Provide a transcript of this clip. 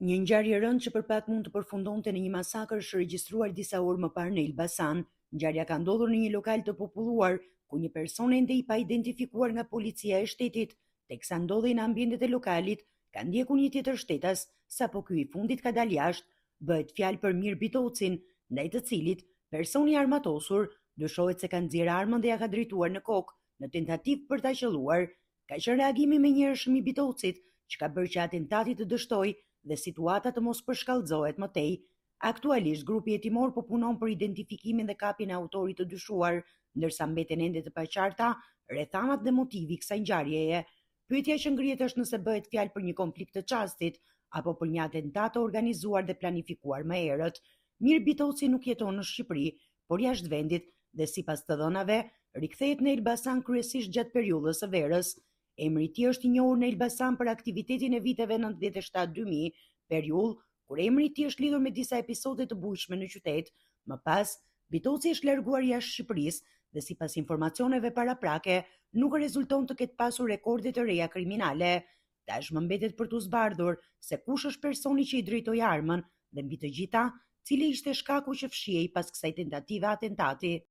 Një ngjarje e rëndë që përpat mund të përfundonte në një masakër është regjistruar disa orë më parë në Elbasan. Ngjarja ka ndodhur në një lokal të populluar, ku një person ende i pa identifikuar nga policia e shtetit, teksa ndodhej në ambientet e lokalit, ka ndjekur një tjetër shtetas, sapo ky i fundit ka dalë jashtë. Bëhet fjalë për Mir Bitocin, ndaj të cilit personi i armatosur dyshohet se ka nxjerrë armën dhe ja ka drejtuar në kokë në tentativë për ta qelluar. Ka qenë reagimi menjëhershëm i Bitocit, që ka bërë që atentati të dështojë dhe situata të mos përshkallëzohet më tej. Aktualisht grupi hetimor po punon për identifikimin dhe kapjen e autorit të dyshuar, ndërsa mbeten ende të paqarta rrethanat dhe motivi i kësaj ngjarjeje. Pyetja që ngrihet është nëse bëhet fjalë për një konflikt të çastit apo për një atentat të organizuar dhe planifikuar më herët. Mir Bitoci nuk jeton në Shqipëri, por jashtë vendit dhe sipas të dhënave rikthehet në Elbasan kryesisht gjatë periudhës së verës. Emri i tij është i njohur në Elbasan për aktivitetin e viteve 97-2000, periudhë kur emri i tij është lidhur me disa episode të bujshme në qytet. Më pas, Bitoci është larguar jashtë Shqipërisë dhe sipas informacioneve paraprake, nuk rezulton të ketë pasur rekorde të reja kriminale. Tashmë mbetet për t'u zbardhur se kush është personi që i drejtoi armën dhe mbi të gjitha, cili ishte shkaku që fshihej pas kësaj tentative atentati.